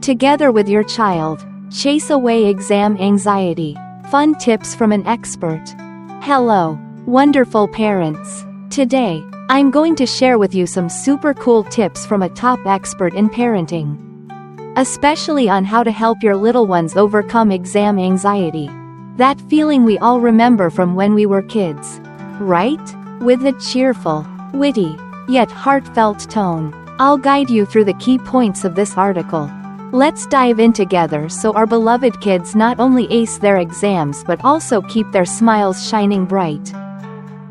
Together with your child, chase away exam anxiety. Fun tips from an expert. Hello, wonderful parents. Today, I'm going to share with you some super cool tips from a top expert in parenting, especially on how to help your little ones overcome exam anxiety. That feeling we all remember from when we were kids, right? With a cheerful, witty, yet heartfelt tone. I'll guide you through the key points of this article. Let's dive in together so our beloved kids not only ace their exams but also keep their smiles shining bright.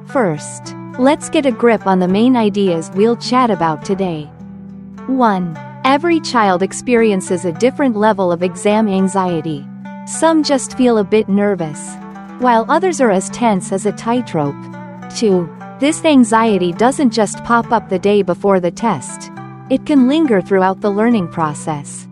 First, let's get a grip on the main ideas we'll chat about today. 1. Every child experiences a different level of exam anxiety. Some just feel a bit nervous, while others are as tense as a tightrope. 2. This anxiety doesn't just pop up the day before the test. It can linger throughout the learning process,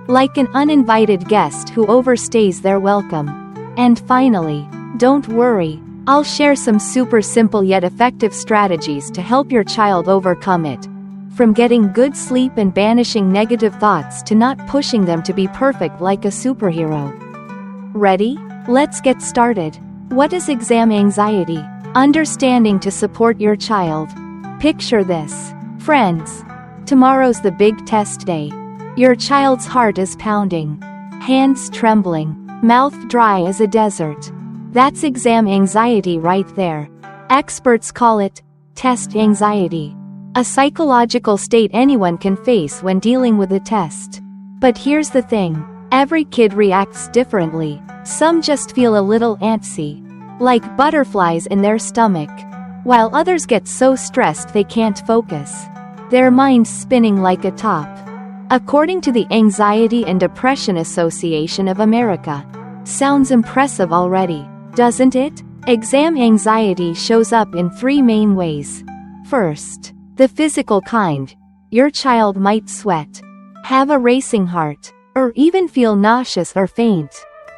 like an uninvited guest who overstays their welcome. And finally, don't worry, I'll share some super simple yet effective strategies to help your child overcome it. From getting good sleep and banishing negative thoughts to not pushing them to be perfect like a superhero. Ready? Let's get started. What is exam anxiety? Understanding to support your child. Picture this. Friends, tomorrow's the big test day. Your child's heart is pounding, hands trembling, mouth dry as a desert. That's exam anxiety right there. Experts call it test anxiety, a psychological state anyone can face when dealing with a test. But here's the thing, every kid reacts differently. Some just feel a little antsy, like butterflies in their stomach, while others get so stressed they can't focus, their minds spinning like a top. According to the Anxiety and Depression Association of America. Sounds impressive already, doesn't it? Exam anxiety shows up in 3 main ways. First, the physical kind. Your child might sweat, have a racing heart, or even feel nauseous or faint.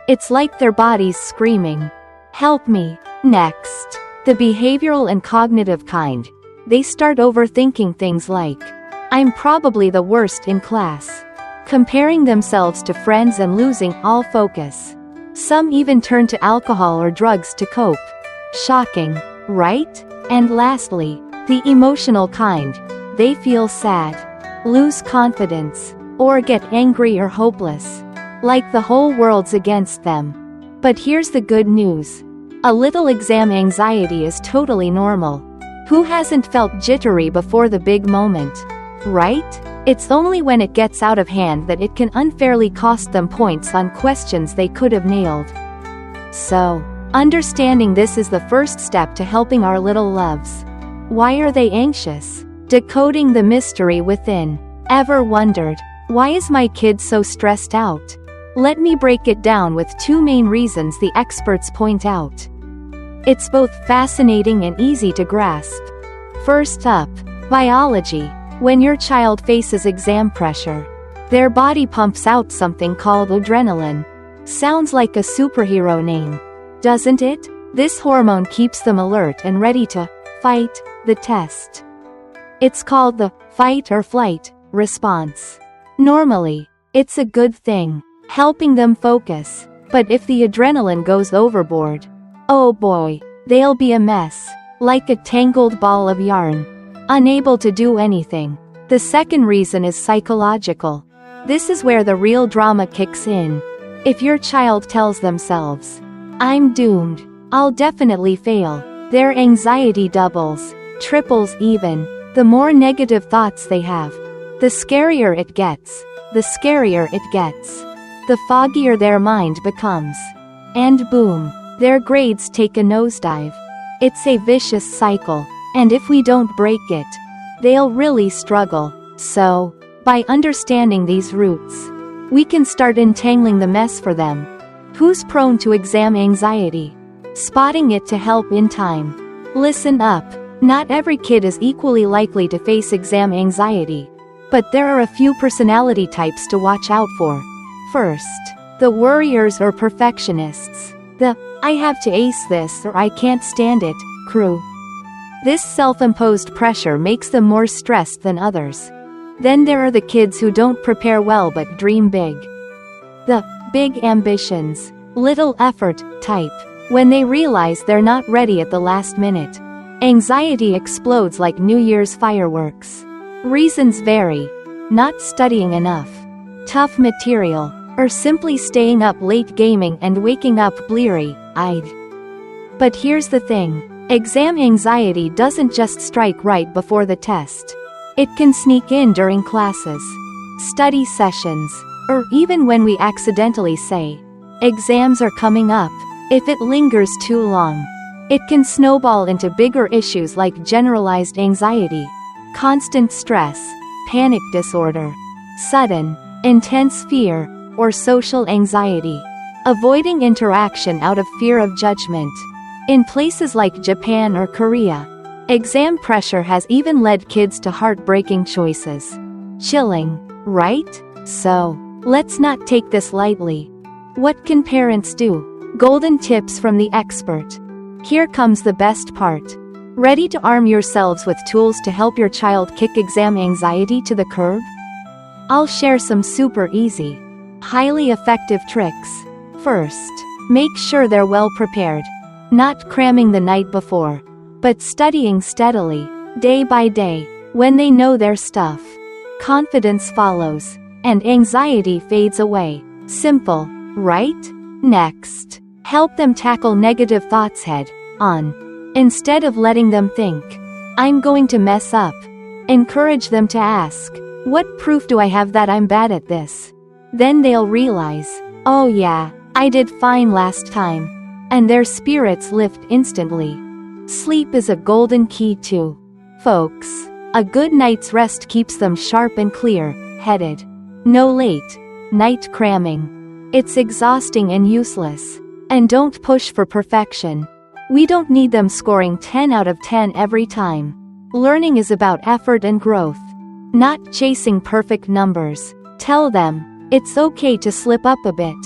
It's like their body's screaming, "Help me." Next, the behavioral and cognitive kind. They start overthinking things like, "I'm probably the worst in class," comparing themselves to friends and losing all focus. Some even turn to alcohol or drugs to cope. Shocking, right? And lastly, the emotional kind. They feel sad, lose confidence, or get angry or hopeless, like the whole world's against them. But here's the good news. A little exam anxiety is totally normal. Who hasn't felt jittery before the big moment? Right? It's only when it gets out of hand that it can unfairly cost them points on questions they could have nailed. So, understanding this is the first step to helping our little loves. Why are they anxious? Decoding the mystery within. Ever wondered, why is my kid so stressed out? Let me break it down with 2 main reasons the experts point out. It's both fascinating and easy to grasp. First up, biology. When your child faces exam pressure, their body pumps out something called adrenaline. Sounds like a superhero name, doesn't it? This hormone keeps them alert and ready to fight the test. It's called the fight or flight response. Normally, it's a good thing, helping them focus. But if the adrenaline goes overboard, oh boy, they'll be a mess, like a tangled ball of yarn, unable to do anything. The second reason is psychological. This is where the real drama kicks in. If your child tells themselves, "I'm doomed, I'll definitely fail," their anxiety doubles, triples even. The more negative thoughts they have, the scarier it gets. The scarier it gets, the foggier their mind becomes. And boom, their grades take a nosedive. It's a vicious cycle. And if we don't break it, they'll really struggle. So, by understanding these roots, we can start entangling the mess for them. Who's prone to exam anxiety? Spotting it to help in time. Listen up. Not every kid is equally likely to face exam anxiety, but there are a few personality types to watch out for. First, the worriers or perfectionists. The "I have to ace this or I can't stand it" crew. This self-imposed pressure makes them more stressed than others. Then there are the kids who don't prepare well but dream big. The big ambitions, little effort type. When they realize they're not ready at the last minute, anxiety explodes like New Year's fireworks. Reasons vary: not studying enough, tough material, or simply staying up late gaming and waking up bleary-eyed. But here's the thing: exam anxiety doesn't just strike right before the test. It can sneak in during classes, study sessions, or even when we accidentally say, "Exams are coming up." If it lingers too long, it can snowball into bigger issues like generalized anxiety, constant stress, panic disorder, sudden, intense fear, or social anxiety. Avoiding interaction out of fear of judgment. In places like Japan or Korea, exam pressure has even led kids to heartbreaking choices. Chilling, right? So, let's not take this lightly. What can parents do? Golden tips from the expert. Here comes the best part. Ready to arm yourselves with tools to help your child kick exam anxiety to the curb? I'll share some super easy, highly effective tricks. First, make sure they're well prepared. Not cramming the night before, but studying steadily, day by day. When they know their stuff, confidence follows, and anxiety fades away. Simple, right? Next, help them tackle negative thoughts head on. Instead of letting them think, "I'm going to mess up," encourage them to ask, "What proof do I have that I'm bad at this?" Then they'll realize, "Oh yeah, I did fine last time." And their spirits lift instantly. Sleep is a golden key too, folks. A good night's rest keeps them sharp and clear-headed. No late night cramming. It's exhausting and useless. And don't push for perfection. We don't need them scoring 10 out of 10 every time. Learning is about effort and growth, not chasing perfect numbers. Tell them, it's okay to slip up a bit,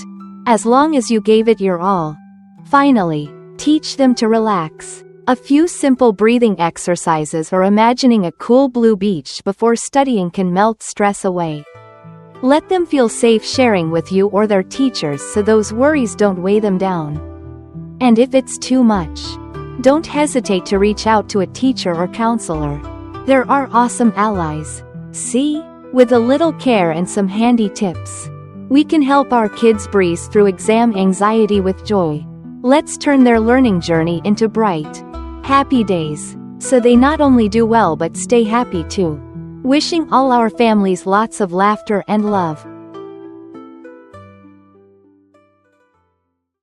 as long as you gave it your all. Finally, teach them to relax. A few simple breathing exercises or imagining a cool blue beach before studying can melt stress away. Let them feel safe sharing with you or their teachers so those worries don't weigh them down. And if it's too much, don't hesitate to reach out to a teacher or counselor. There are awesome allies. See? With a little care and some handy tips, we can help our kids breeze through exam anxiety with joy. Let's turn their learning journey into bright, happy days, so they not only do well but stay happy too. Wishing all our families lots of laughter and love.